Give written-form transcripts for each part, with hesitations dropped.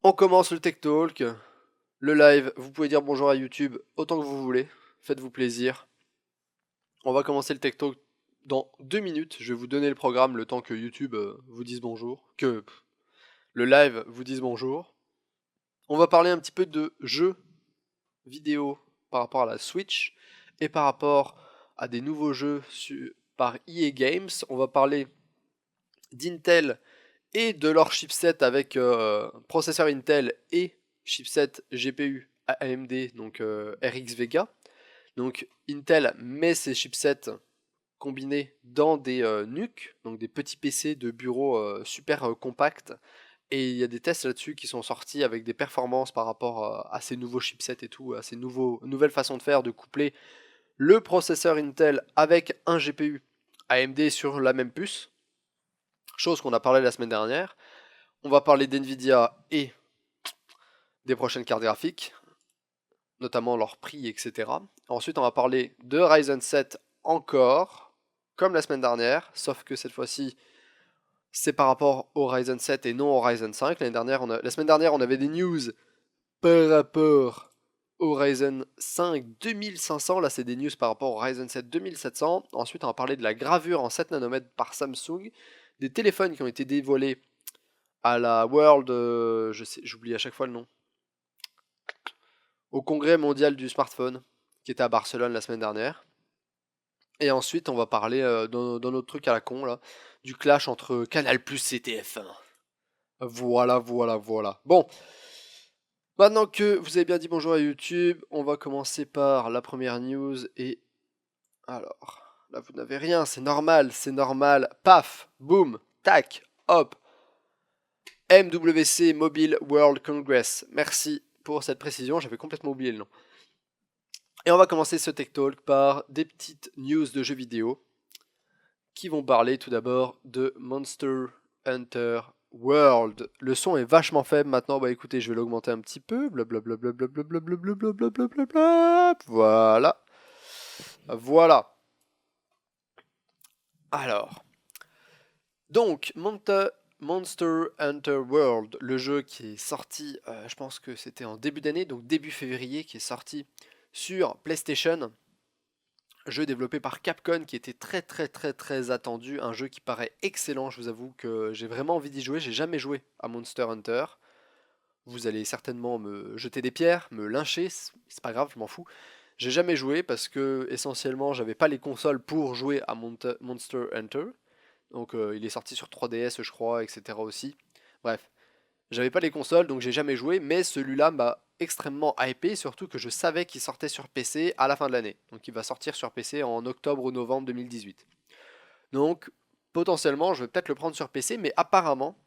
On commence le Tech Talk, le live. Vous pouvez dire bonjour à YouTube autant que vous voulez. Faites-vous plaisir. On va commencer le Tech Talk dans 2 minutes. Je vais vous donner le programme le temps que YouTube vous dise bonjour. Le live vous dise bonjour. On va parler un petit peu de jeux vidéo par rapport à la Switch et par rapport à des nouveaux jeux par EA Games. On va parler d'Intel et de leur chipset avec processeur Intel et chipset GPU AMD, donc RX Vega. Donc Intel met ses chipsets combinés dans des NUC, donc des petits PC de bureau super compacts. Et il y a des tests là-dessus qui sont sortis avec des performances par rapport à ces nouveaux chipsets et tout, à ces nouvelles façons de faire, de coupler le processeur Intel avec un GPU AMD sur la même puce. Chose qu'on a parlé la semaine dernière. On va parler d'NVIDIA et des prochaines cartes graphiques, notamment leur prix, etc. Ensuite, on va parler de Ryzen 7 encore, comme la semaine dernière, sauf que cette fois-ci, c'est par rapport au Ryzen 7 et non au Ryzen 5. La semaine dernière, on avait des news par rapport au Ryzen 5 2500. Là, c'est des news par rapport au Ryzen 7 2700. Ensuite, on va parler de la gravure en 7 nanomètres par Samsung, des téléphones qui ont été dévoilés à la World, j'oublie à chaque fois le nom, au congrès mondial du smartphone, qui était à Barcelone la semaine dernière. Et ensuite, on va parler dans notre truc à la con, là, du clash entre Canal Plus et TF1. Voilà, voilà, voilà. Bon, maintenant que vous avez bien dit bonjour à YouTube, on va commencer par la première news. Et alors, là, vous n'avez rien, c'est normal, c'est normal. Paf, boum, tac, hop. MWC Mobile World Congress. Merci pour cette précision, j'avais complètement oublié le nom. Et on va commencer ce Tech Talk par des petites news de jeux vidéo qui vont parler tout d'abord de Monster Hunter World. Le son est vachement faible maintenant, bah écoutez, je vais l'augmenter un petit peu. Blablabla. Voilà. Voilà. Alors. Donc, Monster Hunter World, le jeu qui est sorti, je pense que c'était en début d'année, donc début février, qui est sorti sur PlayStation. Jeu développé par Capcom qui était très très très très attendu, un jeu qui paraît excellent, je vous avoue que j'ai vraiment envie d'y jouer, j'ai jamais joué à Monster Hunter. Vous allez certainement me jeter des pierres, me lyncher, c'est pas grave, je m'en fous. J'ai jamais joué parce que essentiellement j'avais pas les consoles pour jouer à Monster Hunter. Donc il est sorti sur 3DS je crois, etc. aussi. Bref, j'avais pas les consoles donc j'ai jamais joué, mais celui-là m'a extrêmement hypé, surtout que je savais qu'il sortait sur PC à la fin de l'année. Donc il va sortir sur PC en octobre ou novembre 2018. Donc potentiellement je vais peut-être le prendre sur PC, mais apparemment,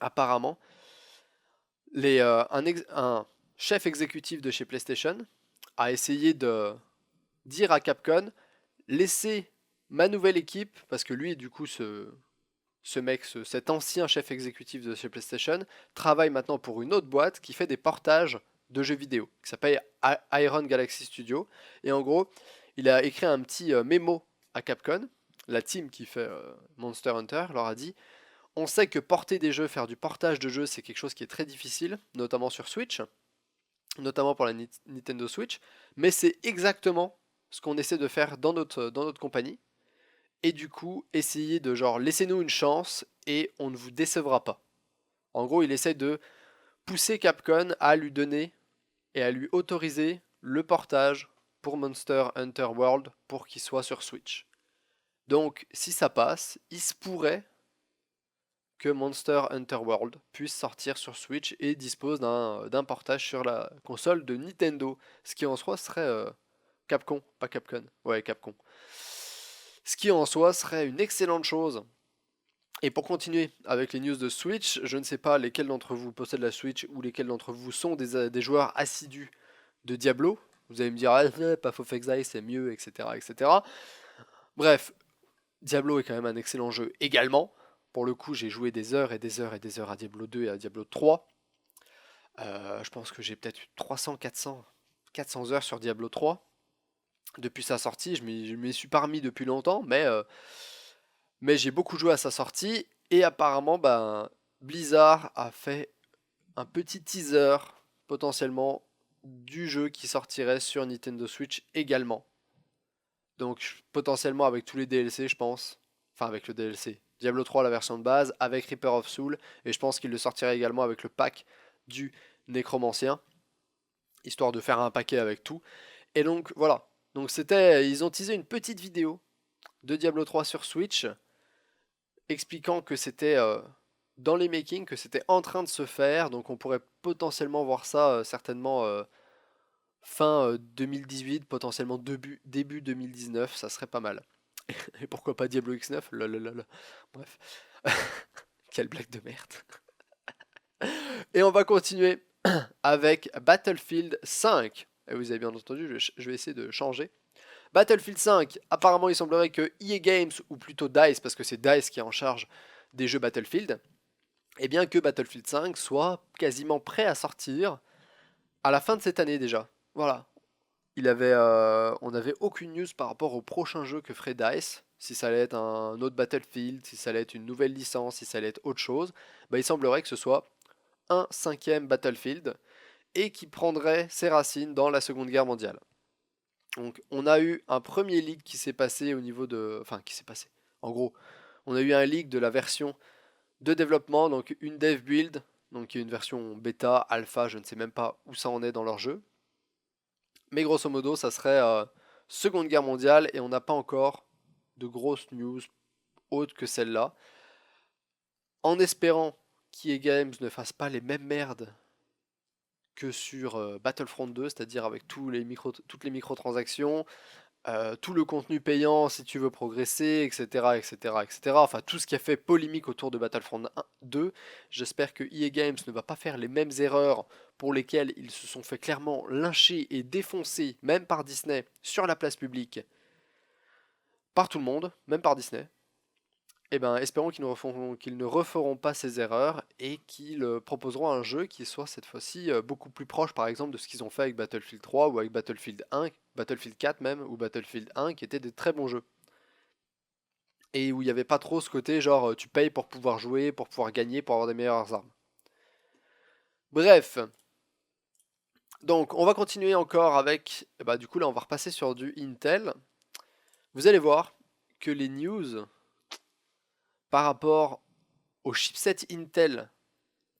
un chef exécutif de chez PlayStation a essayé de dire à Capcom, laissez ma nouvelle équipe, parce que lui du coup cet ancien chef exécutif de chez PlayStation, travaille maintenant pour une autre boîte qui fait des portages de jeux vidéo, qui s'appelle Iron Galaxy Studio. Et en gros, il a écrit un petit mémo à Capcom. La team qui fait Monster Hunter leur a dit: on sait que porter des jeux, faire du portage de jeux, c'est quelque chose qui est très difficile, notamment sur Switch, notamment pour la Nintendo Switch, mais c'est exactement ce qu'on essaie de faire dans notre compagnie. Et du coup, essayez de genre, laissez-nous une chance et on ne vous décevra pas. En gros, il essaie de pousser Capcom à lui donner et à lui autoriser le portage pour Monster Hunter World pour qu'il soit sur Switch. Donc, si ça passe, il se pourrait que Monster Hunter World puisse sortir sur Switch et dispose d'un portage sur la console de Nintendo. Ce qui en soi serait Capcom, pas Capcom. Ouais, Capcom. Ce qui en soi serait une excellente chose. Et pour continuer avec les news de Switch, je ne sais pas lesquels d'entre vous possèdent la Switch ou lesquels d'entre vous sont des joueurs assidus de Diablo. Vous allez me dire, ah, Path of Exile c'est mieux, etc., etc. Bref, Diablo est quand même un excellent jeu également. Pour le coup, j'ai joué des heures et des heures et des heures à Diablo 2 et à Diablo 3. Je pense que j'ai peut-être eu 300, 400 heures sur Diablo 3. Depuis sa sortie, je m'y suis pas remis depuis longtemps, mais j'ai beaucoup joué à sa sortie. Et apparemment, ben, Blizzard a fait un petit teaser potentiellement du jeu qui sortirait sur Nintendo Switch également. Donc potentiellement avec tous les DLC, je pense. Enfin avec le DLC. Diablo 3 la version de base, avec Reaper of Soul, et je pense qu'il le sortirait également avec le pack du Nécromancien, histoire de faire un paquet avec tout. Et donc voilà. Donc ils ont teasé une petite vidéo de Diablo 3 sur Switch, expliquant que c'était dans les makings, que c'était en train de se faire, donc on pourrait potentiellement voir ça certainement fin 2018, potentiellement début 2019, ça serait pas mal. Et pourquoi pas Diablo X9? Lololol. Bref. Quelle blague de merde. Et on va continuer avec Battlefield 5. Et vous avez bien entendu, je vais essayer de changer. Battlefield 5, apparemment il semblerait que EA Games, ou plutôt DICE, parce que c'est DICE qui est en charge des jeux Battlefield, et bien que Battlefield 5 soit quasiment prêt à sortir à la fin de cette année déjà. Voilà. On n'avait aucune news par rapport au prochain jeu que ferait DICE, si ça allait être un autre Battlefield, si ça allait être une nouvelle licence, si ça allait être autre chose. Bah, il semblerait que ce soit un cinquième Battlefield et qui prendrait ses racines dans la Seconde Guerre mondiale. Donc on a eu un premier leak qui s'est passé au niveau de... Enfin, qui s'est passé. En gros, on a eu un leak de la version de développement, donc une dev build, donc qui est une version bêta, alpha, je ne sais même pas où ça en est dans leur jeu. Mais grosso modo, ça serait Seconde Guerre mondiale et on n'a pas encore de grosses news autres que celle-là. En espérant qu'EA Games ne fasse pas les mêmes merdes que sur Battlefront 2, c'est-à-dire avec toutes les microtransactions, tout le contenu payant si tu veux progresser, etc., etc., etc. Enfin, tout ce qui a fait polémique autour de Battlefront 2. J'espère que EA Games ne va pas faire les mêmes erreurs pour lesquelles ils se sont fait clairement lyncher et défoncer, même par Disney, sur la place publique, par tout le monde, même par Disney. Eh ben, espérons qu'ils ne referont pas ces erreurs et qu'ils proposeront un jeu qui soit cette fois-ci beaucoup plus proche, par exemple, de ce qu'ils ont fait avec Battlefield 3 ou avec Battlefield 1, Battlefield 4 même, ou Battlefield 1, qui étaient des très bons jeux. Et où il n'y avait pas trop ce côté genre tu payes pour pouvoir jouer, pour pouvoir gagner, pour avoir des meilleures armes. Bref. Donc, on va continuer encore avec... Bah, du coup, là, on va repasser sur du Intel. Vous allez voir que les news par rapport au chipset Intel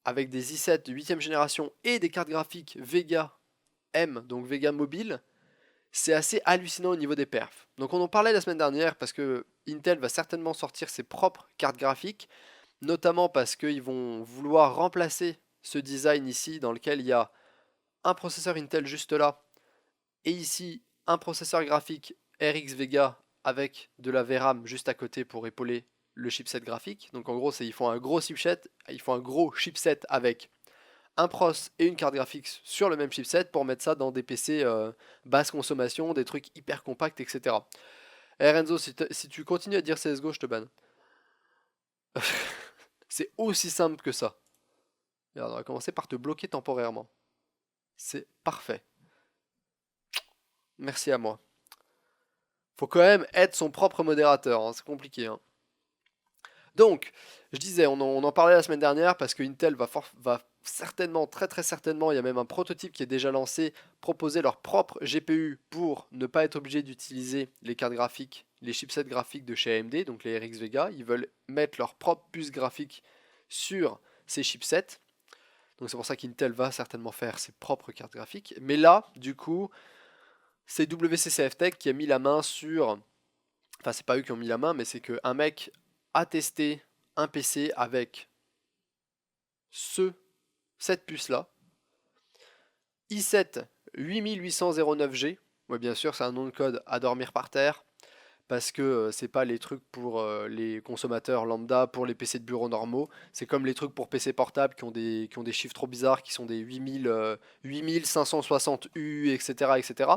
avec des i7 de 8ème génération et des cartes graphiques Vega M, donc Vega mobile, c'est assez hallucinant au niveau des perfs. Donc on en parlait la semaine dernière parce que Intel va certainement sortir ses propres cartes graphiques, notamment parce qu'ils vont vouloir remplacer ce design ici dans lequel il y a un processeur Intel juste là, et ici un processeur graphique RX Vega avec de la VRAM juste à côté pour épauler le chipset graphique. Donc en gros, ils font un gros chipset avec un pros et une carte graphique sur le même chipset pour mettre ça dans des PC basse consommation, des trucs hyper compacts, etc. Eh Renzo, si tu continues à dire CSGO, je te banne. C'est aussi simple que ça. Regarde, on va commencer par te bloquer temporairement. C'est parfait. Merci à moi. Faut quand même être son propre modérateur, hein, c'est compliqué. Hein. Donc, je disais, on en parlait la semaine dernière parce que Intel va certainement, très très certainement, il y a même un prototype qui est déjà lancé, proposer leur propre GPU pour ne pas être obligé d'utiliser les cartes graphiques, les chipsets graphiques de chez AMD, donc les RX Vega. Ils veulent mettre leur propre puce graphique sur ces chipsets. Donc c'est pour ça qu'Intel va certainement faire ses propres cartes graphiques. Mais là, du coup, c'est WCCF Tech qui a mis la main sur... Enfin, c'est pas eux qui ont mis la main, mais c'est qu'un mec a testé un PC avec cette puce-là. i7 8809G. Ouais, bien sûr, c'est un nom de code à dormir par terre. Parce que c'est pas les trucs pour les consommateurs lambda, pour les PC de bureau normaux. C'est comme les trucs pour PC portable qui ont des chiffres trop bizarres, qui sont des 8560U, etc., etc.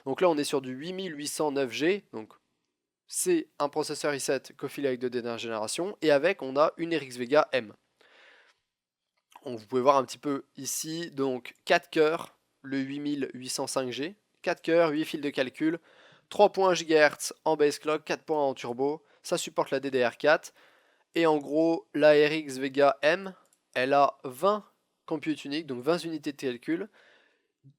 Donc là, on est sur du 8809G. Donc c'est un processeur i7 Coffee Lake de dernière génération. Et avec, on a une RX Vega M. Vous pouvez voir un petit peu ici. Donc 4 cœurs, le 8805G. 4 cœurs, 8 fils de calcul. 3.1 GHz en base clock, 4 points en turbo, ça supporte la DDR4. Et en gros, la RX Vega M, elle a 20 compute unique, donc 20 unités de calcul,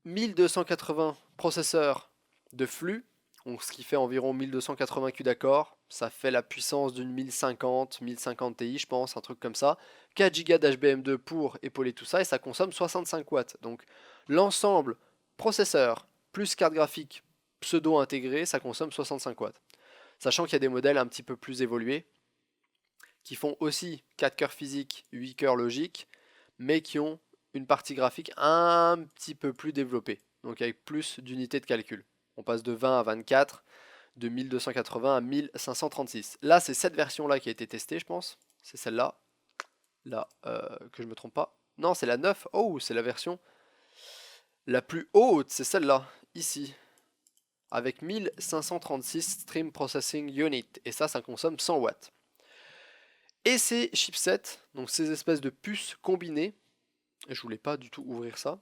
1280 processeurs de flux, donc ce qui fait environ 1280 Q d'accord, ça fait la puissance d'une 1050 Ti je pense, un truc comme ça, 4 Go d'HBM2 pour épauler tout ça, et ça consomme 65 watts. Donc l'ensemble processeur plus carte graphique pseudo intégrée, ça consomme 65 watts. Sachant qu'il y a des modèles un petit peu plus évolués, qui font aussi 4 cœurs physiques, 8 cœurs logiques, mais qui ont une partie graphique un petit peu plus développée, donc avec plus d'unités de calcul. On passe de 20 à 24, de 1280 à 1536. Là, c'est cette version-là qui a été testée, je pense. C'est celle-là. Là, que je me trompe pas. Non, c'est la 9. Oh, c'est la version la plus haute, c'est celle-là, ici. Avec 1536 Stream Processing Unit. Et ça consomme 100 watts. Et ces chipsets, donc ces espèces de puces combinées, je voulais pas du tout ouvrir ça,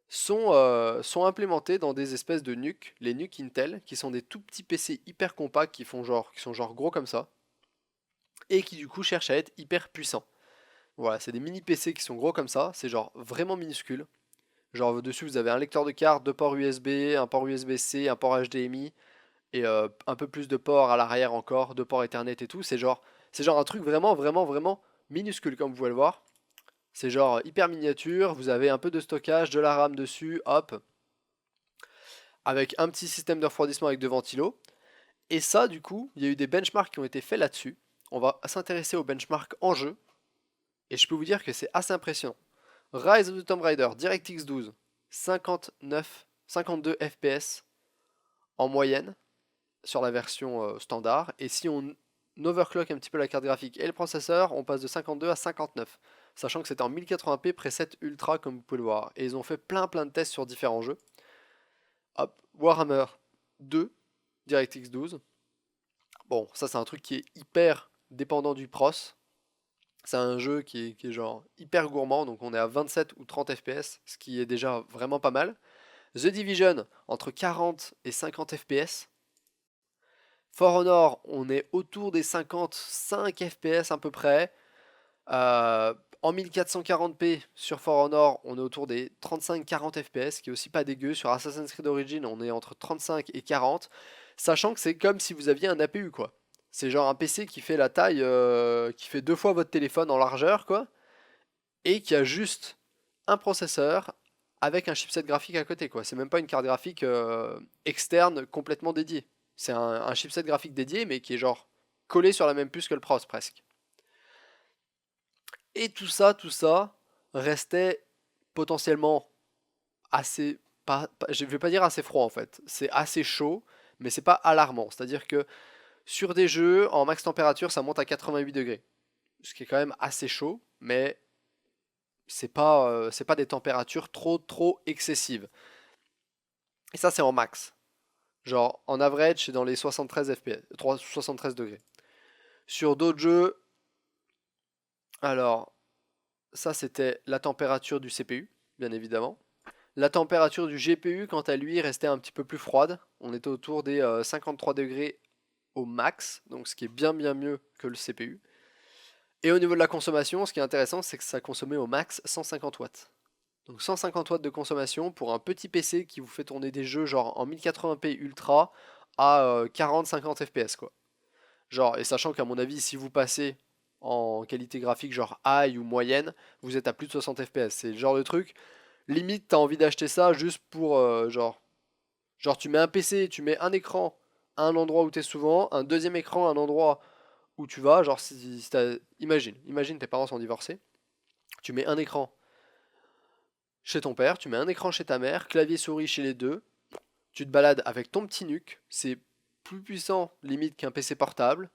sont implémentés dans des espèces de NUC, les NUC Intel, qui sont des tout petits PC hyper compacts qui sont genre gros comme ça, et qui du coup cherchent à être hyper puissants. Voilà, c'est des mini PC qui sont gros comme ça, c'est genre vraiment minuscule. Genre dessus vous avez un lecteur de carte, deux ports USB, un port USB-C, un port HDMI, et un peu plus de ports à l'arrière encore, deux ports Ethernet et tout. C'est genre un truc vraiment, vraiment, vraiment minuscule comme vous pouvez le voir. C'est genre hyper miniature, vous avez un peu de stockage, de la RAM dessus, hop, avec un petit système de refroidissement avec deux ventilos. Et ça, du coup, il y a eu des benchmarks qui ont été faits là-dessus. On va s'intéresser aux benchmarks en jeu, et je peux vous dire que c'est assez impressionnant. Rise of the Tomb Raider, DirectX 12, 52 FPS en moyenne sur la version standard, et si on overclock un petit peu la carte graphique et le processeur, on passe de 52 à 59, sachant que c'était en 1080p preset ultra comme vous pouvez le voir, et ils ont fait plein de tests sur différents jeux. Hop, Warhammer 2, DirectX 12. Bon, ça c'est un truc qui est hyper dépendant du pros. C'est un jeu qui est genre hyper gourmand, donc on est à 27 ou 30 FPS, ce qui est déjà vraiment pas mal. The Division, entre 40 et 50 FPS. For Honor, on est autour des 55 FPS à peu près. En 1440p sur For Honor, on est autour des 35-40 FPS, qui est aussi pas dégueu. Sur Assassin's Creed Origins, on est entre 35 et 40, sachant que c'est comme si vous aviez un APU, quoi. C'est genre un PC qui fait la taille, qui fait deux fois votre téléphone en largeur, quoi, et qui a juste un processeur avec un chipset graphique à côté, quoi. C'est même pas une carte graphique externe complètement dédiée. C'est un chipset graphique dédié, mais qui est genre collé sur la même puce que le pros, presque. Et tout ça restait potentiellement assez, je vais pas dire assez froid en fait, c'est assez chaud, mais c'est pas alarmant. C'est-à-dire que sur des jeux en max température, ça monte à 88 degrés, ce qui est quand même assez chaud, mais c'est pas des températures trop excessives. Et ça c'est en max. Genre en average, c'est dans les 73 FPS, 73 degrés. Sur d'autres jeux, alors ça c'était la température du CPU, bien évidemment. La température du GPU, quant à lui, restait un petit peu plus froide. On était autour des 53 degrés au max, donc ce qui est bien mieux que le CPU. Et au niveau de la consommation, ce qui est intéressant, c'est que ça consommait au max 150 watts. Donc 150 watts de consommation pour un petit PC qui vous fait tourner des jeux genre en 1080p ultra à 40-50 FPS quoi. Genre, et sachant qu'à mon avis, si vous passez en qualité graphique genre high ou moyenne, vous êtes à plus de 60 FPS. C'est le genre de truc, limite t'as envie d'acheter ça juste pour genre tu mets un PC, tu mets un écran à un endroit où t'es souvent, un deuxième écran à un endroit où tu vas, genre imagine tes parents sont divorcés, tu mets un écran chez ton père, tu mets un écran chez ta mère, clavier souris chez les deux, tu te balades avec ton petit NUC, c'est plus puissant limite qu'un PC portable,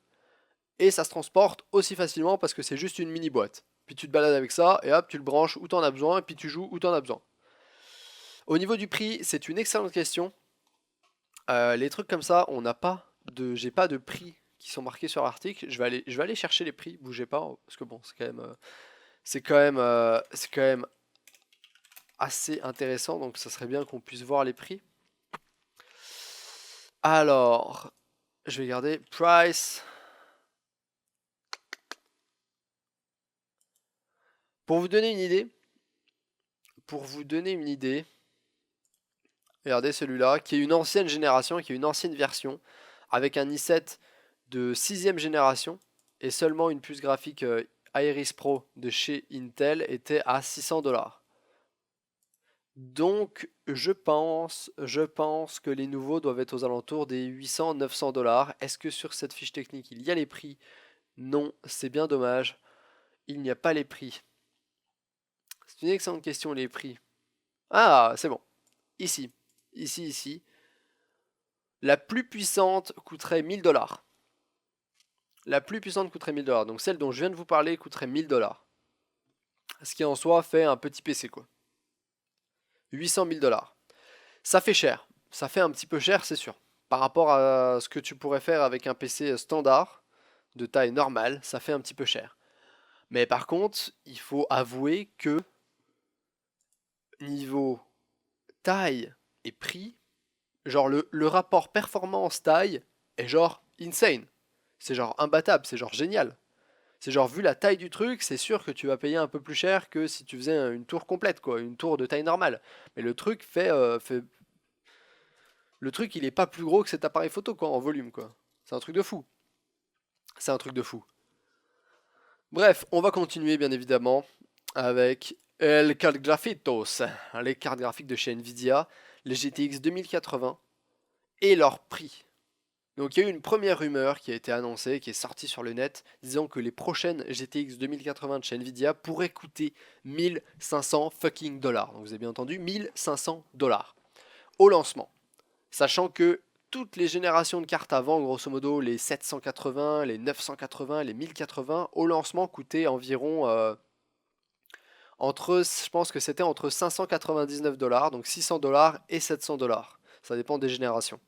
et ça se transporte aussi facilement parce que c'est juste une mini boîte. Puis tu te balades avec ça, et hop, tu le branches où t'en as besoin, et puis tu joues où t'en as besoin. Au niveau du prix, c'est une excellente question. Les trucs comme ça, j'ai pas de prix qui sont marqués sur l'article. Je vais aller chercher les prix. Bougez pas, parce que bon, c'est quand même assez intéressant. Donc, ça serait bien qu'on puisse voir les prix. Alors, je vais garder price. Pour vous donner une idée, pour vous donner une idée, regardez celui-là, qui est une ancienne génération, qui est une ancienne version, avec un i7 de 6ème génération, et seulement une puce graphique Iris Pro de chez Intel était à 600$. Donc je pense que les nouveaux doivent être aux alentours des 800-900$. Est-ce que sur cette fiche technique il y a les prix? Non, c'est bien dommage. Il n'y a pas les prix. C'est une excellente question, les prix. Ah, c'est bon. Ici, ici. La plus puissante coûterait 1000$. La plus puissante coûterait 1000$. Donc celle dont je viens de vous parler coûterait 1000$. Ce qui en soi fait un petit PC quoi. 800 000$. Ça fait cher. Ça fait un petit peu cher, c'est sûr. Par rapport à ce que tu pourrais faire avec un PC standard, de taille normale, ça fait un petit peu cher. Mais par contre, il faut avouer que niveau taille et prix, genre le rapport performance-taille est genre insane. C'est genre imbattable, c'est genre génial. C'est genre vu la taille du truc, c'est sûr que tu vas payer un peu plus cher que si tu faisais une tour complète, quoi, une tour de taille normale. Mais le truc le truc il est pas plus gros que cet appareil photo quoi, en volume quoi. C'est un truc de fou. C'est un truc de fou. Bref, on va continuer bien évidemment avec les cartes graphitos, les cartes graphiques de chez Nvidia, les GTX 2080 et leur prix. Donc il y a eu une première rumeur qui a été annoncée, qui est sortie sur le net, disant que les prochaines GTX 2080 de chez Nvidia pourraient coûter 1500 fucking dollars. Donc vous avez bien entendu, 1500 dollars au lancement. Sachant que toutes les générations de cartes avant, grosso modo les 780, les 980, les 1080, au lancement coûtaient environ je pense que c'était entre 599$, donc 600$ et 700$. Ça dépend des générations.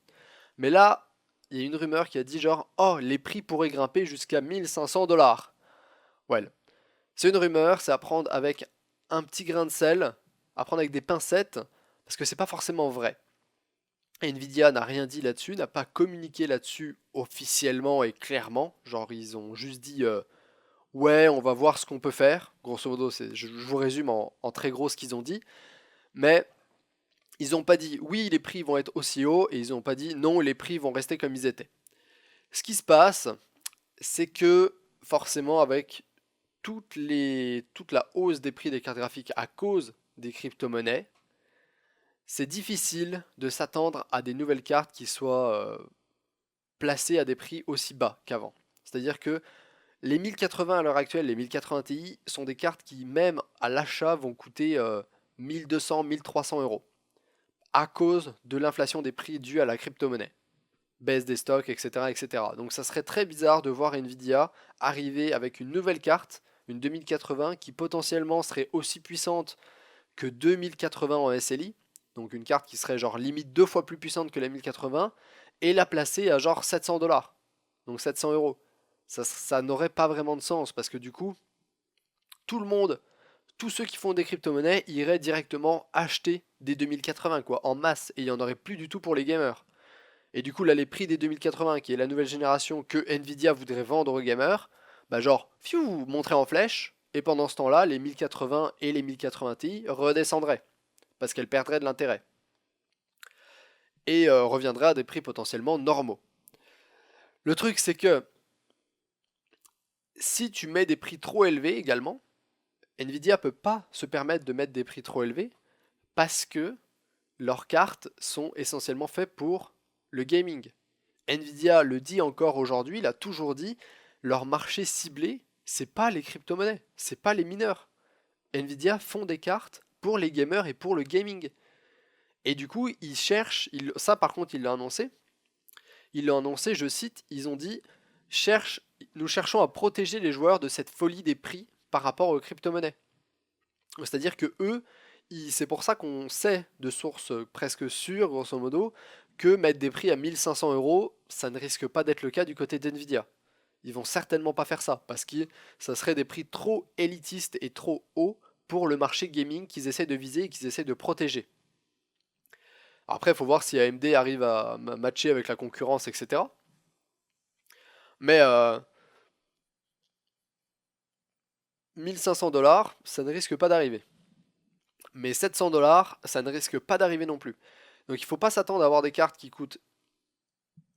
Mais là, il y a une rumeur qui a dit genre, oh, les prix pourraient grimper jusqu'à 1500$. Well, c'est une rumeur, c'est à prendre avec un petit grain de sel, à prendre avec des pincettes, parce que c'est pas forcément vrai. Nvidia n'a rien dit là-dessus, n'a pas communiqué là-dessus officiellement et clairement. Genre, ils ont juste dit ouais, on va voir ce qu'on peut faire. Grosso modo, je vous résume en très gros ce qu'ils ont dit. Mais ils n'ont pas dit oui, les prix vont être aussi hauts, et ils n'ont pas dit non, les prix vont rester comme ils étaient. Ce qui se passe, c'est que forcément, avec toute la hausse des prix des cartes graphiques à cause des crypto-monnaies, c'est difficile de s'attendre à des nouvelles cartes qui soient placées à des prix aussi bas qu'avant. C'est-à-dire que les 1080 à l'heure actuelle, les 1080 Ti, sont des cartes qui, même à l'achat, vont coûter 1200-1300 € à cause de l'inflation des prix due à la crypto-monnaie, baisse des stocks, etc., etc. Donc ça serait très bizarre de voir Nvidia arriver avec une nouvelle carte, une 2080, qui potentiellement serait aussi puissante que 2080 en SLI, donc une carte qui serait genre limite 2 fois plus puissante que la 1080, et la placer à genre 700$, donc 700€. Ça n'aurait pas vraiment de sens, parce que du coup, tout le monde, tous ceux qui font des crypto-monnaies iraient directement acheter des 2080 quoi, en masse, et il n'y en aurait plus du tout pour les gamers. Et du coup là les prix des 2080, qui est la nouvelle génération que Nvidia voudrait vendre aux gamers, bah genre, fiou, montraient en flèche, et pendant ce temps-là, les 1080 et les 1080 Ti redescendraient, parce qu'elles perdraient de l'intérêt. Et reviendraient à des prix potentiellement normaux. Le truc c'est que, si tu mets des prix trop élevés également, Nvidia peut pas se permettre de mettre des prix trop élevés, parce que leurs cartes sont essentiellement faites pour le gaming. Nvidia le dit encore aujourd'hui, l'a toujours dit, leur marché ciblé, c'est pas les crypto-monnaies, c'est pas les mineurs. Nvidia font des cartes pour les gamers et pour le gaming. Et du coup, ils cherchent, ça par contre, ils l'ont annoncé, je cite, ils ont dit, nous cherchons à protéger les joueurs de cette folie des prix par rapport aux crypto-monnaies. C'est-à-dire que eux, c'est pour ça qu'on sait de sources presque sûres, grosso modo, que mettre des prix à 1500€, ça ne risque pas d'être le cas du côté d'Nvidia. Ils vont certainement pas faire ça, parce que ça serait des prix trop élitistes et trop hauts pour le marché gaming qu'ils essaient de viser et qu'ils essaient de protéger. Après, il faut voir si AMD arrive à matcher avec la concurrence, etc. Mais 1500$, ça ne risque pas d'arriver. Mais 700$, ça ne risque pas d'arriver non plus. Donc il faut pas s'attendre à avoir des cartes qui coûtent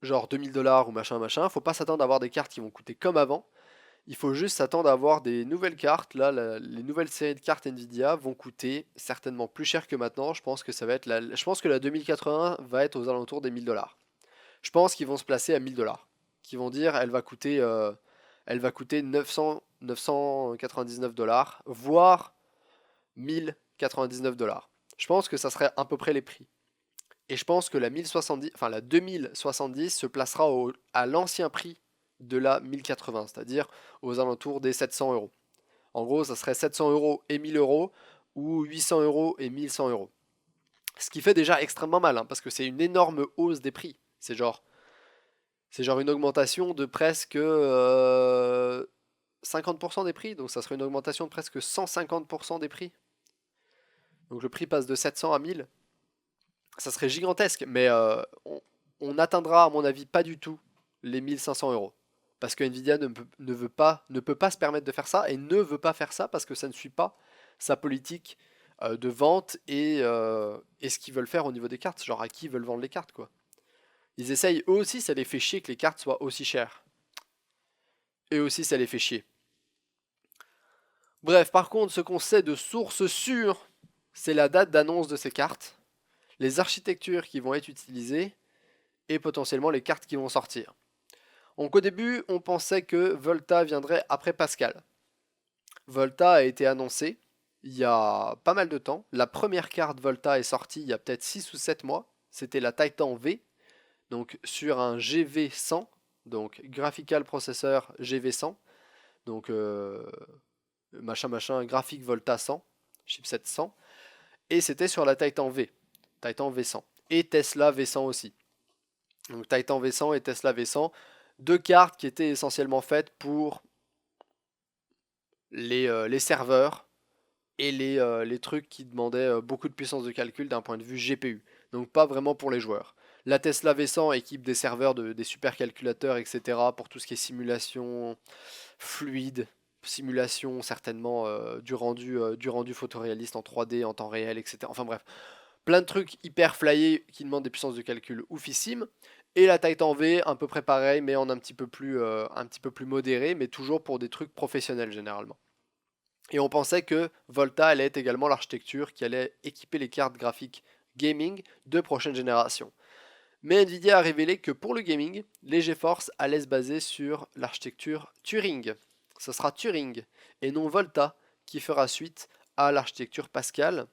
genre 2000$ ou machin machin. Faut pas s'attendre à avoir des cartes qui vont coûter comme avant. Il faut juste s'attendre à avoir des nouvelles cartes. Là, les nouvelles séries de cartes Nvidia vont coûter certainement plus cher que maintenant. Je pense que ça va être je pense que la 2080 va être aux alentours des 1000$. Je pense qu'ils vont se placer à 1000$. Qu'ils vont dire elle va coûter 999$, voire 1099$. Je pense que ça serait à peu près les prix. Et je pense que la 1070, enfin la 2070 se placera à l'ancien prix de la 1080, c'est-à-dire aux alentours des 700€. En gros, ça serait 700€ et 1000€ ou 800€ et 1100€. Ce qui fait déjà extrêmement mal, hein, parce que c'est une énorme hausse des prix. C'est genre une augmentation de presque 50% des prix, donc ça serait une augmentation de presque 150% des prix. Donc le prix passe de 700 à 1000. Ça serait gigantesque, mais on atteindra, à mon avis, pas du tout les 1500€. Parce que Nvidia ne peut pas se permettre de faire ça, et ne veut pas faire ça parce que ça ne suit pas sa politique de vente et ce qu'ils veulent faire au niveau des cartes. Genre à qui ils veulent vendre les cartes, quoi. Ils essayent, eux aussi, ça les fait chier que les cartes soient aussi chères. Eux aussi, ça les fait chier. Bref, par contre, ce qu'on sait de source sûre, c'est la date d'annonce de ces cartes, les architectures qui vont être utilisées et potentiellement les cartes qui vont sortir. Donc au début, on pensait que Volta viendrait après Pascal. Volta a été annoncé il y a pas mal de temps. La première carte Volta est sortie il y a peut-être 6 ou 7 mois. C'était la Titan V, donc sur un GV100, donc Graphical Processor GV100, donc machin machin graphique Volta 100, chipset 100, et c'était sur la Titan V, Titan V100, et Tesla V100 aussi. Donc Titan V100 et Tesla V100, deux cartes qui étaient essentiellement faites pour les serveurs et les trucs qui demandaient beaucoup de puissance de calcul d'un point de vue GPU. Donc pas vraiment pour les joueurs. La Tesla V100 équipe des serveurs, des supercalculateurs, etc. pour tout ce qui est simulation fluide, simulation certainement du rendu photoréaliste en 3D, en temps réel, etc. Enfin bref, plein de trucs hyper flyés qui demandent des puissances de calcul oufissimes. Et la Titan V, un peu près pareil, mais en un petit peu plus modéré, mais toujours pour des trucs professionnels généralement. Et on pensait que Volta allait être également l'architecture qui allait équiper les cartes graphiques gaming de prochaine génération. Mais Nvidia a révélé que pour le gaming, les GeForce allaient se baser sur l'architecture Turing. Ce sera Turing et non Volta qui fera suite à l'architecture Pascal.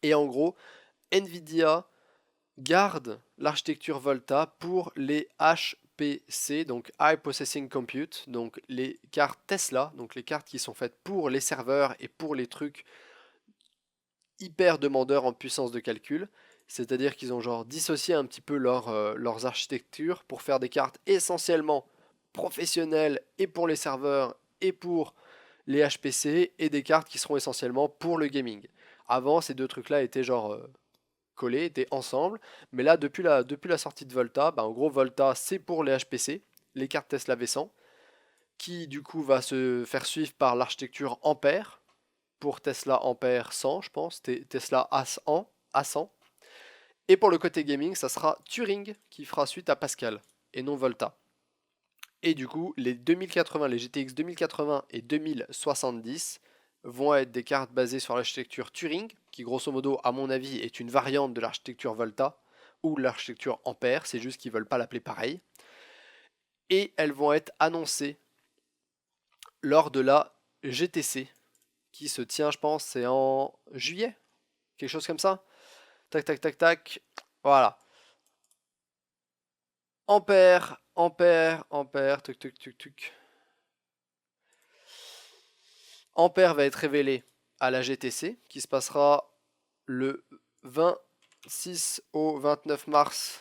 Et en gros, Nvidia garde l'architecture Volta pour les HPC, donc High Processing Compute, donc les cartes Tesla, donc les cartes qui sont faites pour les serveurs et pour les trucs hyper demandeurs en puissance de calcul. C'est-à-dire qu'ils ont genre dissocié un petit peu leurs architectures pour faire des cartes essentiellement professionnelles et pour les serveurs et pour les HPC et des cartes qui seront essentiellement pour le gaming. Avant, ces deux trucs-là étaient genre collés, étaient ensemble. Mais là, depuis la sortie de Volta, bah, en gros, Volta, c'est pour les HPC, les cartes Tesla V100, qui du coup va se faire suivre par l'architecture Ampère, pour Tesla Ampère 100, je pense, Tesla A100. Et pour le côté gaming, ça sera Turing qui fera suite à Pascal, et non Volta. Et du coup, les 2080, les GTX 2080 et 2070 vont être des cartes basées sur l'architecture Turing, qui grosso modo, à mon avis, est une variante de l'architecture Volta ou l'architecture Ampère, c'est juste qu'ils veulent pas l'appeler pareil. Et elles vont être annoncées lors de la GTC, qui se tient, je pense, c'est en juillet, quelque chose comme ça. Tac, tac, tac, tac. Voilà. Ampère, ampère, ampère, tuc, tuc, tuc, tuc. Ampère va être révélé à la GTC, qui se passera le 26 au 29 mars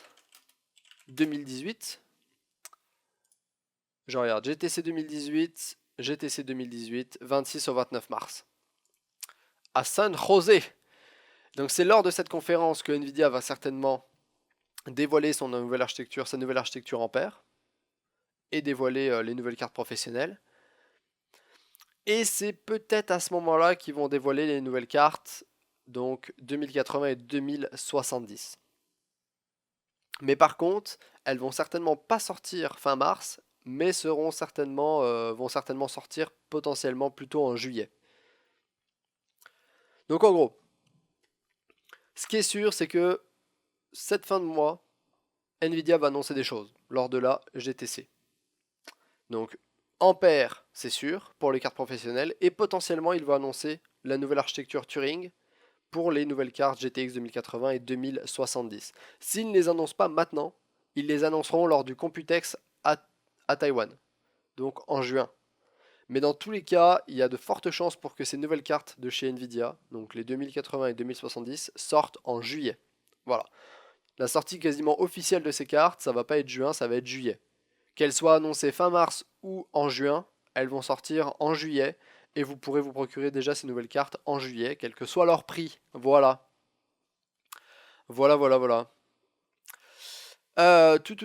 2018. Je regarde GTC 2018, GTC 2018, 26 au 29 mars. À San José. Donc c'est lors de cette conférence que Nvidia va certainement dévoiler sa nouvelle architecture Ampère, et dévoiler les nouvelles cartes professionnelles. Et c'est peut-être à ce moment-là qu'ils vont dévoiler les nouvelles cartes donc 2080 et 2070. Mais par contre, elles vont certainement pas sortir fin mars, mais vont certainement sortir potentiellement plutôt en juillet. Donc en gros, ce qui est sûr, c'est que cette fin de mois, Nvidia va annoncer des choses lors de la GTC. Donc Ampère, c'est sûr, pour les cartes professionnelles, et potentiellement il va annoncer la nouvelle architecture Turing pour les nouvelles cartes GTX 2080 et 2070. S'ils ne les annoncent pas maintenant, ils les annonceront lors du Computex à Taïwan, donc en juin. Mais dans tous les cas, il y a de fortes chances pour que ces nouvelles cartes de chez Nvidia, donc les 2080 et 2070, sortent en juillet. Voilà. La sortie quasiment officielle de ces cartes, ça va pas être juin, ça va être juillet. Qu'elles soient annoncées fin mars ou en juin, elles vont sortir en juillet et vous pourrez vous procurer déjà ces nouvelles cartes en juillet, quel que soit leur prix. Voilà. Voilà, voilà, voilà. Tout.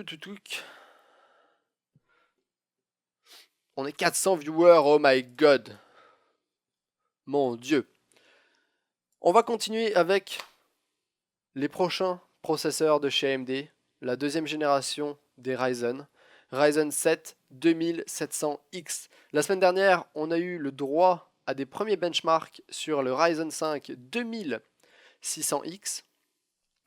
On est 400 viewers, oh my god. Mon dieu. On va continuer avec les prochains processeurs de chez AMD, la deuxième génération des Ryzen. Ryzen 7 2700X. La semaine dernière, on a eu le droit à des premiers benchmarks sur le Ryzen 5 2600X,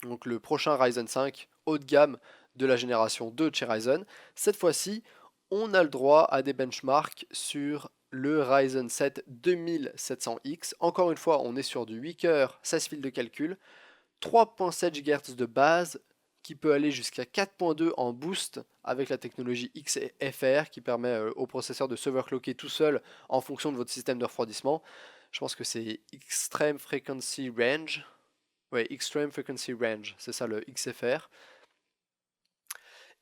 donc le prochain Ryzen 5 haut de gamme de la génération 2 de chez Ryzen. Cette fois-ci, on a le droit à des benchmarks sur le Ryzen 7 2700X. Encore une fois, on est sur du 8 cœurs, 16 fils de calcul, 3.7 GHz de base, qui peut aller jusqu'à 4.2 en boost avec la technologie XFR qui permet au processeur de s'overclocker tout seul en fonction de votre système de refroidissement. Je pense que c'est Extreme Frequency Range. Ouais, Extreme Frequency Range, c'est ça le XFR.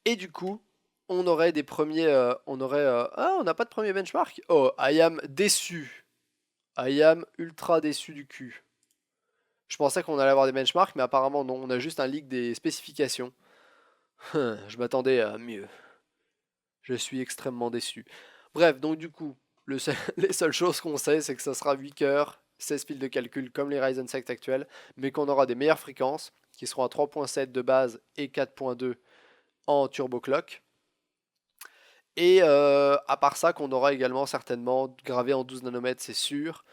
Et du coup, on aurait des premiers. On n'a pas de premier benchmark. Oh, I am déçu. I am ultra déçu du cul. Je pensais qu'on allait avoir des benchmarks, mais apparemment non. On a juste un leak des spécifications. Je m'attendais à mieux. Je suis extrêmement déçu. Bref, donc du coup, les seules choses qu'on sait, c'est que ça sera 8 cœurs, 16 piles de calcul comme les Ryzen 7 actuels, mais qu'on aura des meilleures fréquences, qui seront à 3.7 de base et 4.2 en turbo clock. Et à part ça, qu'on aura également certainement gravé en 12 nanomètres, c'est sûr.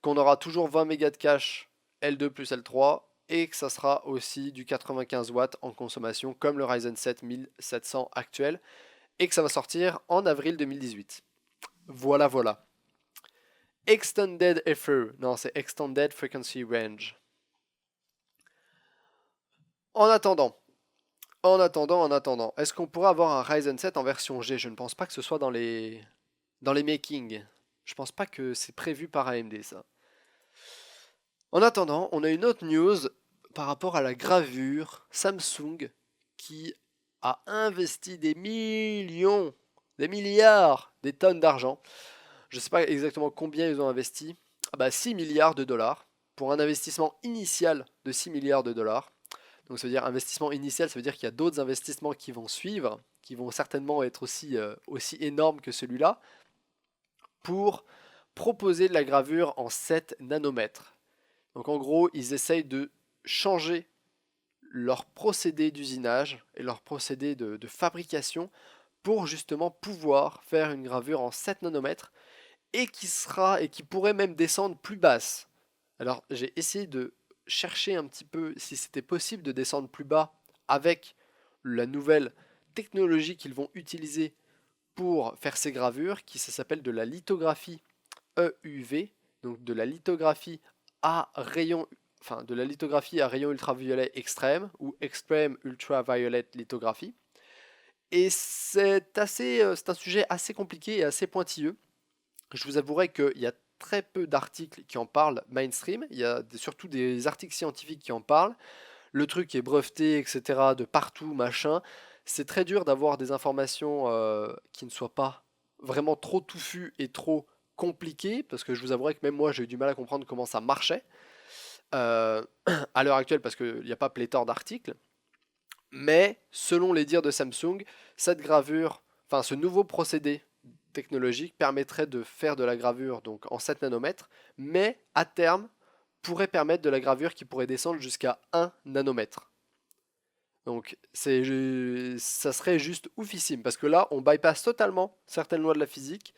Qu'on aura toujours 20 mégas de cache L2 plus L3. Et que ça sera aussi du 95 watts en consommation comme le Ryzen 7 1700 actuel. Et que ça va sortir en avril 2018. Voilà, voilà. Extended FE. Non, c'est Extended Frequency Range. En attendant, est-ce qu'on pourrait avoir un Ryzen 7 en version G? Je ne pense pas que ce soit dans les makings. Je pense pas que c'est prévu par AMD ça. En attendant, on a une autre news par rapport à la gravure Samsung qui a investi des millions, des milliards, des tonnes d'argent. Je ne sais pas exactement combien ils ont investi. Ah bah 6 milliards de dollars pour un investissement initial de 6 milliards de dollars. Donc ça veut dire investissement initial, ça veut dire qu'il y a d'autres investissements qui vont suivre, qui vont certainement être aussi énormes que celui-là, pour proposer de la gravure en 7 nanomètres. Donc en gros, ils essayent de changer leur procédé d'usinage et leur procédé de fabrication pour justement pouvoir faire une gravure en 7 nanomètres et qui pourrait même descendre plus basse. Alors j'ai essayé de chercher un petit peu si c'était possible de descendre plus bas avec la nouvelle technologie qu'ils vont utiliser pour faire ces gravures, qui ça s'appelle de la lithographie EUV, donc de la lithographie à rayon, enfin de la lithographie à rayon ultraviolet extrême ou extreme ultraviolet lithographie. Et c'est un sujet assez compliqué et assez pointilleux. Je vous avouerai qu'il y a très peu d'articles qui en parlent mainstream. Il y a surtout des articles scientifiques qui en parlent. Le truc est breveté, etc. de partout, machin. C'est très dur d'avoir des informations qui ne soient pas vraiment trop touffues et trop compliquées, parce que je vous avouerai que même moi j'ai eu du mal à comprendre comment ça marchait euh, à l'heure actuelle, parce qu'il n'y a pas pléthore d'articles. Mais selon les dires de Samsung, cette gravure, enfin ce nouveau procédé technologique permettrait de faire de la gravure donc en 7 nanomètres, mais à terme pourrait permettre de la gravure qui pourrait descendre jusqu'à 1 nanomètre. Donc ça serait juste oufissime, parce que là, on bypass totalement certaines lois de la physique.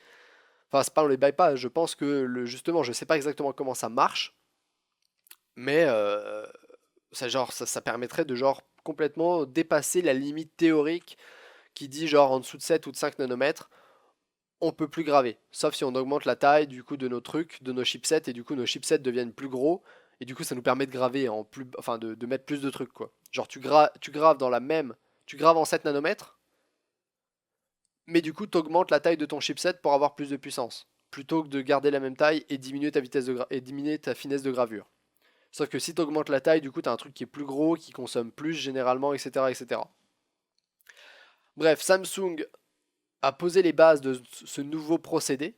Enfin, c'est pas on les bypass, je pense que justement, je sais pas exactement comment ça marche, mais ça permettrait de genre complètement dépasser la limite théorique qui dit genre en dessous de 7 ou de 5 nanomètres, on peut plus graver. Sauf si on augmente la taille du coup de nos trucs, de nos chipsets, et du coup nos chipsets deviennent plus gros, et du coup ça nous permet de graver en plus, enfin de mettre plus de trucs quoi. Genre tu graves dans la même, tu graves en 7 nanomètres, mais du coup tu augmentes la taille de ton chipset pour avoir plus de puissance, plutôt que de garder la même taille et diminuer ta vitesse et diminuer ta finesse de gravure. Sauf que si tu augmentes la taille, du coup tu as un truc qui est plus gros, qui consomme plus généralement, etc. etc. Bref, Samsung a posé les bases de ce nouveau procédé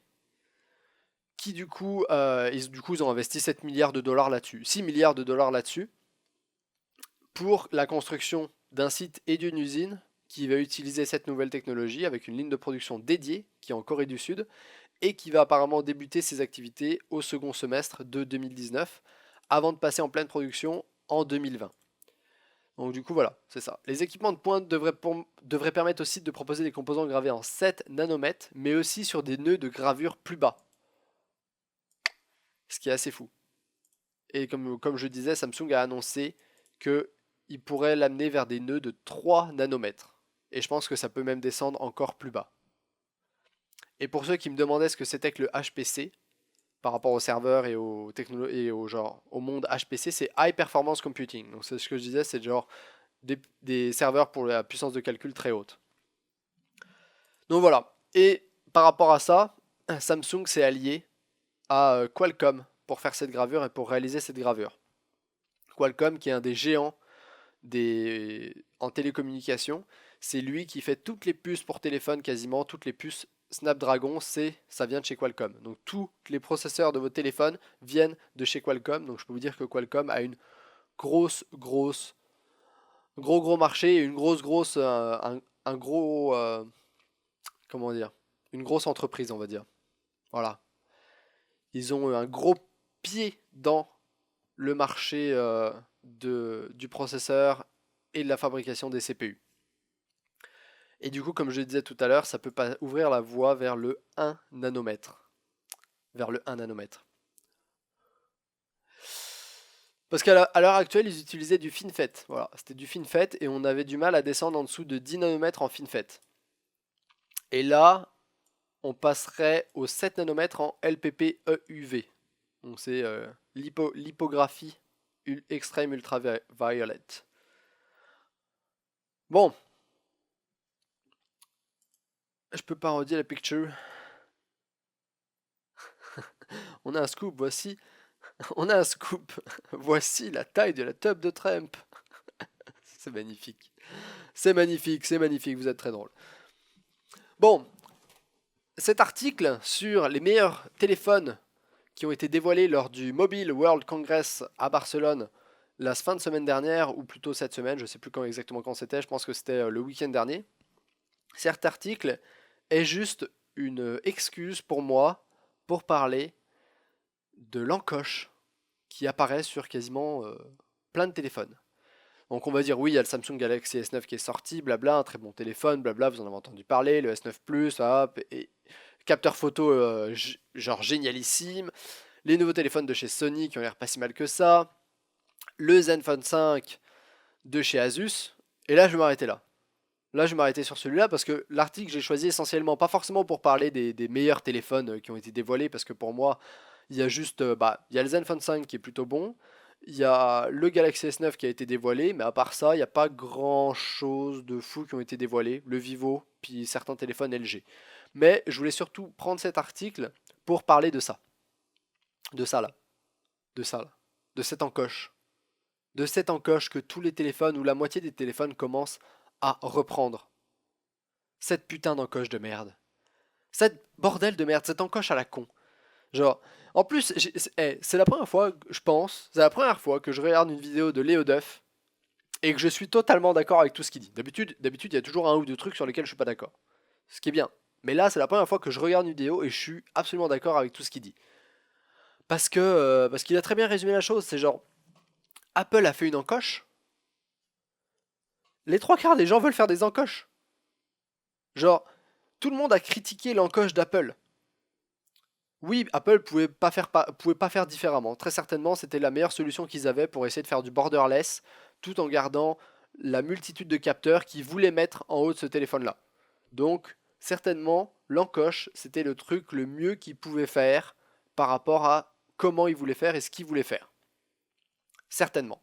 qui ils ont investi 7 milliards de dollars là-dessus, 6 milliards de dollars là-dessus pour la construction d'un site et d'une usine qui va utiliser cette nouvelle technologie avec une ligne de production dédiée qui est en Corée du Sud et qui va apparemment débuter ses activités au second semestre de 2019 avant de passer en pleine production en 2020. Donc du coup voilà, c'est ça. Les équipements de pointe devraient permettre au site de proposer des composants gravés en 7 nanomètres, mais aussi sur des nœuds de gravure plus bas. Ce qui est assez fou. Et comme je disais, Samsung a annoncé qu'il pourrait l'amener vers des nœuds de 3 nanomètres. Et je pense que ça peut même descendre encore plus bas. Et pour ceux qui me demandaient ce que c'était que le HPC, par rapport au serveur et au monde HPC, c'est High Performance Computing. Donc c'est ce que je disais, c'est genre des serveurs pour la puissance de calcul très haute. Donc voilà. Et par rapport à ça, Samsung s'est allié à Qualcomm pour faire cette gravure et pour réaliser cette gravure. Qualcomm, qui est un des géants en télécommunication, c'est lui qui fait toutes les puces pour téléphone, quasiment toutes les puces Snapdragon, ça vient de chez Qualcomm. Donc tous les processeurs de vos téléphones viennent de chez Qualcomm. Donc je peux vous dire que Qualcomm a une gros marché, une un gros, comment dire, une grosse entreprise, on va dire. Voilà. Ils ont un gros pied dans le marché du processeur et de la fabrication des CPU. Et du coup, comme je le disais tout à l'heure, ça peut pas ouvrir la voie vers le 1 nanomètre. Vers le 1 nanomètre. Parce qu'à l'heure actuelle, ils utilisaient du FinFET. Voilà, c'était du FinFET et on avait du mal à descendre en dessous de 10 nanomètres en FinFET. Et là, on passerait au 7 nanomètres en LPP-EUV. Donc c'est lipography extrême ultraviolet. Bon, je peux parodier la picture. On a un scoop, voici. On a un scoop. Voici la taille de la tube de Trump. C'est magnifique. C'est magnifique, c'est magnifique, vous êtes très drôle. Bon, cet article sur les meilleurs téléphones qui ont été dévoilés lors du Mobile World Congress à Barcelone la fin de semaine dernière, ou plutôt cette semaine, je ne sais plus exactement quand c'était, je pense que c'était le week-end dernier. Cet article est juste une excuse pour moi pour parler de l'encoche qui apparaît sur quasiment plein de téléphones. Donc on va dire oui, il y a le Samsung Galaxy S9 qui est sorti, blabla, un très bon téléphone, blabla, vous en avez entendu parler, le S9 Plus, hop, et capteur photo genre génialissime, les nouveaux téléphones de chez Sony qui ont l'air pas si mal que ça, le Zenfone 5 de chez Asus, et là je vais m'arrêter là. Là je vais m'arrêter sur celui-là parce que l'article j'ai choisi essentiellement, pas forcément pour parler des meilleurs téléphones qui ont été dévoilés, parce que pour moi il y a juste, il y a le Zenfone 5 qui est plutôt bon, il y a le Galaxy S9 qui a été dévoilé, mais à part ça, il n'y a pas grand chose de fou qui ont été dévoilés. Le Vivo, puis certains téléphones LG. Mais je voulais surtout prendre cet article pour parler de ça. De ça là. De ça là. De cette encoche. De cette encoche que tous les téléphones, ou la moitié des téléphones, commencent à reprendre. Cette putain d'encoche de merde. Cette bordel de merde, cette encoche à la con. Genre, en plus, c'est la première fois, je pense, c'est la première fois que je regarde une vidéo de Léo Duff et que je suis totalement d'accord avec tout ce qu'il dit. D'habitude, il y a toujours un ou deux trucs sur lesquels je suis pas d'accord. Ce qui est bien. Mais là, c'est la première fois que je regarde une vidéo et je suis absolument d'accord avec tout ce qu'il dit. Parce qu'il a très bien résumé la chose. C'est genre, Apple a fait une encoche. Les trois quarts des gens veulent faire des encoches. Genre, tout le monde a critiqué l'encoche d'Apple. Oui, Apple pouvait pas faire différemment. Très certainement, c'était la meilleure solution qu'ils avaient pour essayer de faire du borderless, tout en gardant la multitude de capteurs qu'ils voulaient mettre en haut de ce téléphone-là. Donc, certainement, l'encoche, c'était le truc le mieux qu'ils pouvaient faire par rapport à comment ils voulaient faire et ce qu'ils voulaient faire. Certainement.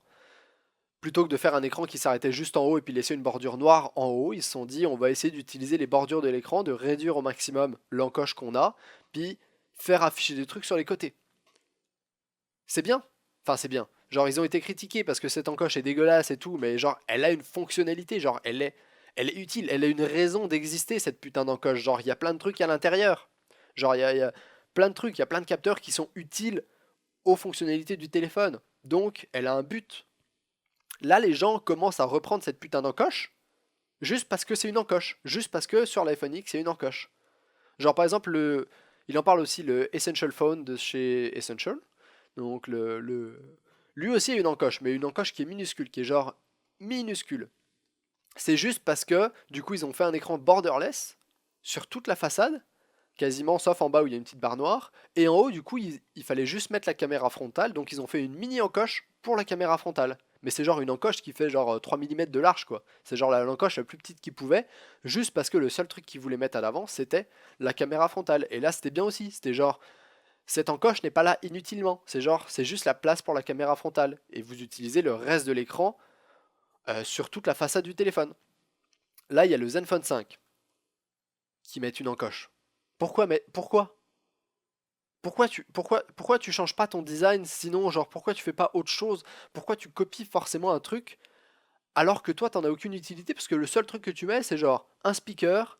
Plutôt que de faire un écran qui s'arrêtait juste en haut et puis laisser une bordure noire en haut, ils se sont dit on va essayer d'utiliser les bordures de l'écran, de réduire au maximum l'encoche qu'on a, puis faire afficher des trucs sur les côtés. C'est bien. Enfin, c'est bien. Genre, ils ont été critiqués parce que cette encoche est dégueulasse et tout, mais genre, elle a une fonctionnalité, genre, elle est utile, elle a une raison d'exister, cette putain d'encoche. Genre, il y a plein de trucs à l'intérieur. Genre, il y a plein de trucs, il y a plein de capteurs qui sont utiles aux fonctionnalités du téléphone. Donc, elle a un but. Là, les gens commencent à reprendre cette putain d'encoche juste parce que c'est une encoche. Juste parce que sur l'iPhone X, c'est une encoche. Genre, par exemple, il en parle aussi, le Essential Phone de chez Essential. Donc, lui aussi a une encoche, mais une encoche qui est minuscule, qui est genre minuscule. C'est juste parce que, du coup, ils ont fait un écran borderless sur toute la façade, quasiment, sauf en bas où il y a une petite barre noire. Et en haut, du coup, il fallait juste mettre la caméra frontale, donc ils ont fait une mini encoche pour la caméra frontale. Mais c'est genre une encoche qui fait genre 3 mm de large, quoi. C'est genre l'encoche la plus petite qu'ils pouvaient, juste parce que le seul truc qu'ils voulaient mettre à l'avant, c'était la caméra frontale. Et là, c'était bien aussi. C'était genre, cette encoche n'est pas là inutilement. C'est genre, c'est juste la place pour la caméra frontale. Et vous utilisez le reste de l'écran sur toute la façade du téléphone. Là, il y a le Zenfone 5 qui met une encoche. Pourquoi pourquoi tu changes pas ton design sinon, genre, pourquoi tu fais pas autre chose? Pourquoi tu copies forcément un truc alors que toi, t'en as aucune utilité? Parce que le seul truc que tu mets, c'est genre un speaker,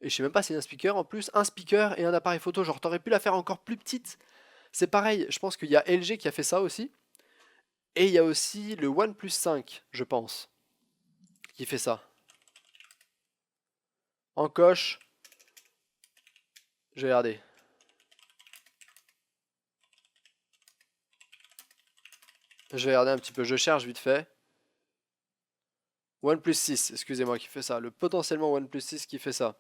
et je sais même pas si c'est un speaker en plus, un speaker et un appareil photo. Genre, t'aurais pu la faire encore plus petite. C'est pareil, je pense qu'il y a LG qui a fait ça aussi. Et il y a aussi le OnePlus 5, je pense, qui fait ça. Encoche, j'ai regardé. Je vais regarder un petit peu, je cherche vite fait. OnePlus 6, excusez-moi, qui fait ça. Le potentiellement OnePlus 6 qui fait ça.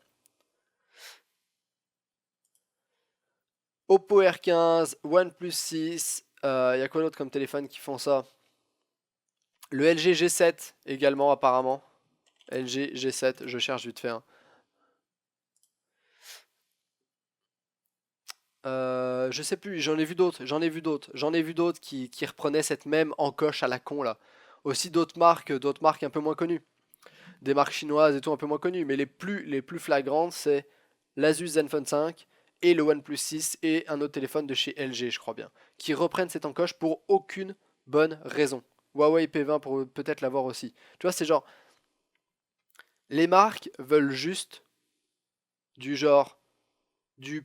Oppo R15, OnePlus 6. Il y a quoi d'autre comme téléphone qui font ça? Le LG G7 également apparemment. LG G7, je cherche vite fait, hein. Je sais plus, j'en ai vu d'autres qui reprenaient cette même encoche à la con là. Aussi d'autres marques un peu moins connues. Des marques chinoises et tout un peu moins connues, mais les plus flagrantes, c'est l'Asus Zenfone 5 et le OnePlus 6 et un autre téléphone de chez LG, je crois bien, qui reprennent cette encoche pour aucune bonne raison. Huawei P20 pour peut-être l'avoir aussi. Tu vois, c'est genre, les marques veulent juste du genre, du,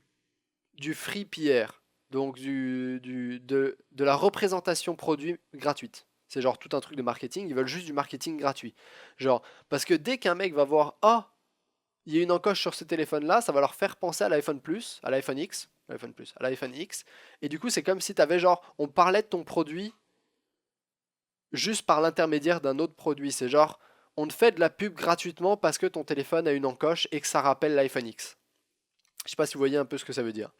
du free PR, donc de la représentation produit gratuite. C'est genre tout un truc de marketing, ils veulent juste du marketing gratuit. Genre, parce que dès qu'un mec va voir, ah, il y a une encoche sur ce téléphone-là, ça va leur faire penser à l'iPhone Plus, à l'iPhone X, l'iPhone Plus, à l'iPhone X. Et du coup, c'est comme si tu avais genre, on parlait de ton produit juste par l'intermédiaire d'un autre produit. C'est genre, on te fait de la pub gratuitement parce que ton téléphone a une encoche et que ça rappelle l'iPhone X. Je sais pas si vous voyez un peu ce que ça veut dire.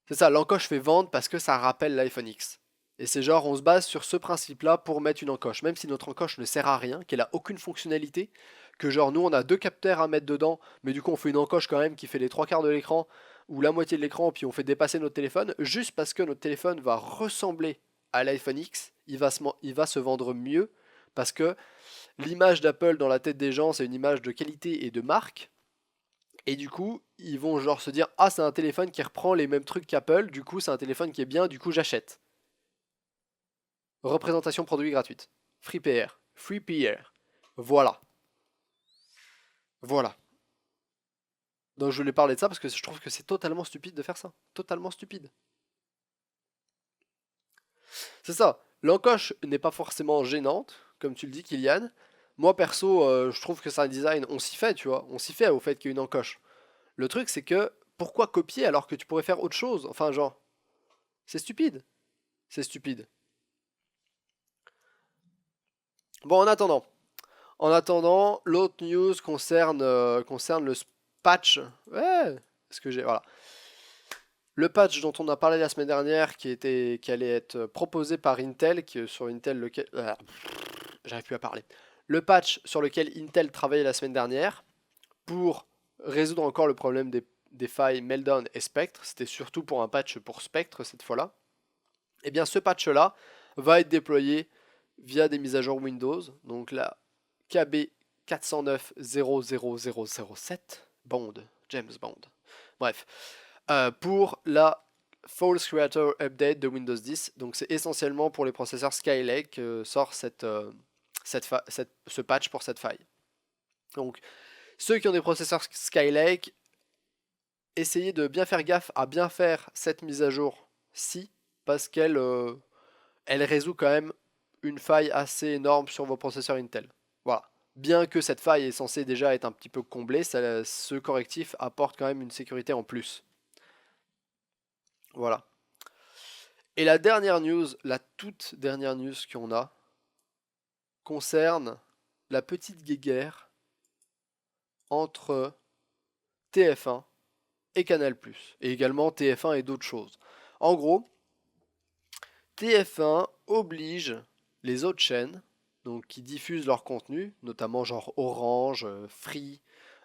C'est ça, l'encoche fait vendre parce que ça rappelle l'iPhone X. Et c'est genre, on se base sur ce principe-là pour mettre une encoche. Même si notre encoche ne sert à rien, qu'elle a aucune fonctionnalité, que genre, nous, on a deux capteurs à mettre dedans, mais du coup, on fait une encoche quand même qui fait les trois quarts de l'écran, ou la moitié de l'écran, puis on fait dépasser notre téléphone, juste parce que notre téléphone va ressembler à l'iPhone X, il va se vendre mieux, parce que l'image d'Apple dans la tête des gens, c'est une image de qualité et de marque, et du coup, ils vont genre se dire, ah, c'est un téléphone qui reprend les mêmes trucs qu'Apple, du coup, c'est un téléphone qui est bien, du coup, j'achète. Représentation produit gratuite. Free PR. Free PR. Voilà. Voilà. Donc je voulais parler de ça parce que je trouve que c'est totalement stupide de faire ça. Totalement stupide. C'est ça. L'encoche n'est pas forcément gênante, comme tu le dis, Kylian. Moi, perso, je trouve que c'est un design, on s'y fait, tu vois. On s'y fait au fait qu'il y ait une encoche. Le truc, c'est que pourquoi copier alors que tu pourrais faire autre chose? Enfin, genre, C'est stupide. C'est stupide. Bon, en attendant, l'autre news concerne le patch. Ouais, ce que j'ai, voilà. Le patch dont on a parlé la semaine dernière, qui allait être proposé par Intel, sur Intel lequel, j'arrive plus à parler. Le patch sur lequel Intel travaillait la semaine dernière pour résoudre encore le problème des failles Meltdown et Spectre. C'était surtout pour un patch pour Spectre cette fois-là. Et bien, ce patch-là va être déployé via des mises à jour Windows. Donc la KB 409.00007 Bond, James Bond. Bref, pour la False Creator Update de Windows 10. Donc c'est essentiellement pour les processeurs Skylake que sort ce patch pour cette faille. Donc ceux qui ont des processeurs Skylake, essayez de bien faire gaffe à bien faire cette mise à jour-ci, parce qu'elle résout quand même une faille assez énorme sur vos processeurs Intel. Voilà. Bien que cette faille est censée déjà être un petit peu comblée, ce correctif apporte quand même une sécurité en plus. Voilà. Et la dernière news, la toute dernière news qu'on a, concerne la petite guéguerre entre TF1 et Canal+, et également TF1 et d'autres choses. En gros, TF1 oblige les autres chaînes, donc qui diffusent leur contenu, notamment genre Orange, Free,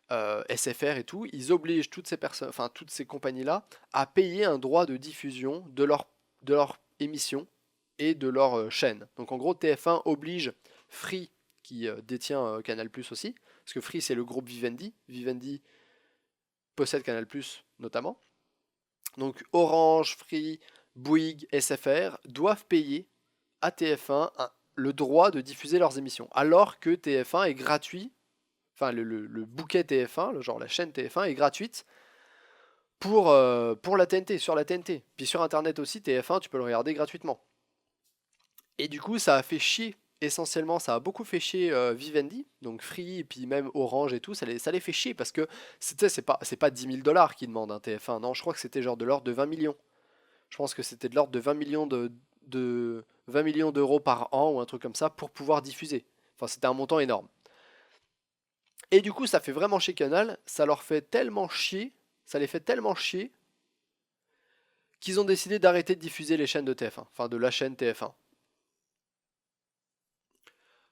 SFR et tout, ils obligent toutes ces personnes, enfin toutes ces compagnies-là, à payer un droit de diffusion de leur émission et de leur chaîne. Donc en gros, TF1 oblige Free, qui détient Canal+ aussi, parce que Free c'est le groupe Vivendi. Vivendi possède Canal+ notamment. Donc Orange, Free, Bouygues, SFR doivent payer à TF1 le droit de diffuser leurs émissions, alors que TF1 est gratuit, enfin le bouquet TF1, genre la chaîne TF1 est gratuite pour la TNT, sur la TNT. Puis sur Internet aussi, TF1, tu peux le regarder gratuitement. Et du coup, ça a fait chier, essentiellement, ça a beaucoup fait chier Vivendi, donc Free, et puis même Orange et tout, ça les fait chier, parce que c'est pas 10 000 dollars qu'ils demandent un TF1, non, je crois que c'était genre de l'ordre de 20 millions. Je pense que c'était de l'ordre de 20 millions de 20 millions d'euros par an ou un truc comme ça pour pouvoir diffuser. Enfin, c'était un montant énorme. Et du coup, ça fait vraiment chier Canal, ça leur fait tellement chier, ça les fait tellement chier qu'ils ont décidé d'arrêter de diffuser les chaînes de TF1, enfin de la chaîne TF1.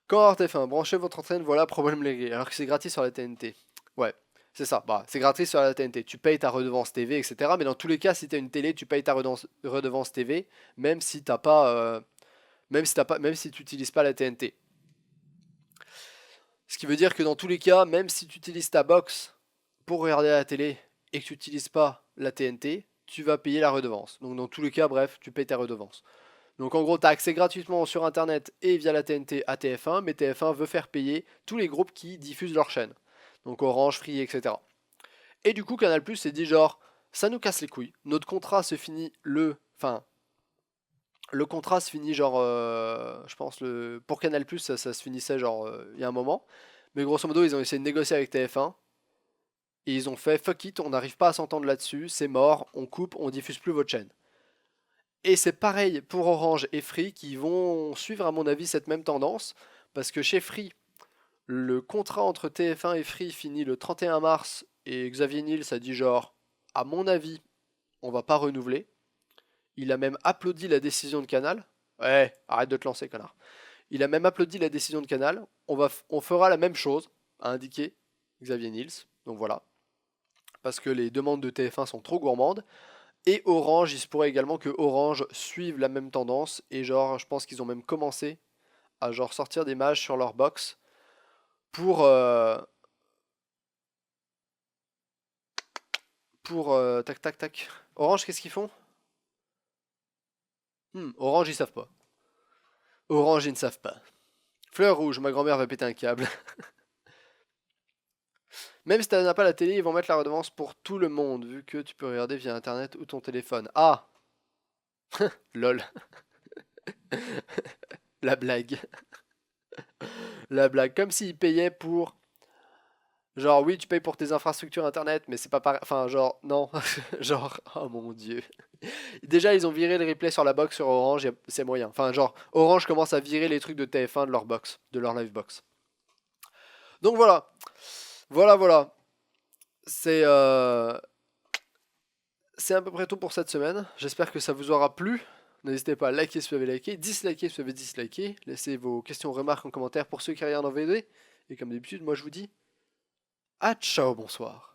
Quand TF1, branchez votre antenne, voilà, problème réglé, alors que c'est gratuit sur la TNT. Ouais, c'est ça, bah, c'est gratuit sur la TNT. Tu payes ta redevance TV, etc. Mais dans tous les cas, si tu as une télé, tu payes ta redevance TV, même si t'as pas, même si tu n'utilises pas la TNT. Ce qui veut dire que dans tous les cas, même si tu utilises ta box pour regarder la télé et que tu n'utilises pas la TNT, tu vas payer la redevance. Donc dans tous les cas, bref, tu payes ta redevance. Donc en gros, tu as accès gratuitement sur Internet et via la TNT à TF1, mais TF1 veut faire payer tous les groupes qui diffusent leur chaîne. Donc Orange, Free, etc. Et du coup, Canal+ s'est dit genre, ça nous casse les couilles. Notre contrat se finit le contrat se finit genre, je pense, pour Canal+, ça se finissait genre, il y a un moment. Mais grosso modo, ils ont essayé de négocier avec TF1. Et ils ont fait, fuck it, on n'arrive pas à s'entendre là-dessus, c'est mort, on coupe, on diffuse plus votre chaîne. Et c'est pareil pour Orange et Free qui vont suivre à mon avis cette même tendance. Parce que chez Free, le contrat entre TF1 et Free finit le 31 mars. Et Xavier Niels a dit genre, à mon avis, on va pas renouveler. Il a même applaudi la décision de Canal. Ouais, arrête de te lancer, connard. Il a même applaudi la décision de Canal. On fera la même chose, a indiqué Xavier Niels. Donc voilà. Parce que les demandes de TF1 sont trop gourmandes. Et Orange, il se pourrait également que Orange suive la même tendance. Et genre, je pense qu'ils ont même commencé à genre sortir des mages sur leur box pour tac tac tac. Orange, qu'est-ce qu'ils font? Orange, ils savent pas. Orange, ils ne savent pas. Fleur rouge, ma grand-mère va péter un câble. Même si tu n'as pas la télé, ils vont mettre la redevance pour tout le monde, vu que tu peux regarder via internet ou ton téléphone. Ah, lol, la blague. La blague. Comme s'ils payaient pour Genre, oui, tu payes pour tes infrastructures internet, mais c'est pas pareil. Enfin, genre, non. Genre, oh mon dieu. Déjà, ils ont viré le replay sur la box sur Orange, c'est moyen. Enfin, genre, Orange commence à virer les trucs de TF1 de leur box, de leur live box. Donc voilà. Voilà, voilà. C'est c'est à peu près tout pour cette semaine. J'espère que ça vous aura plu. N'hésitez pas à liker si vous avez liké, disliker si vous avez disliké. Laissez vos questions, remarques en commentaire pour ceux qui regardent en VD. Et comme d'habitude, moi je vous dis à ciao, bonsoir.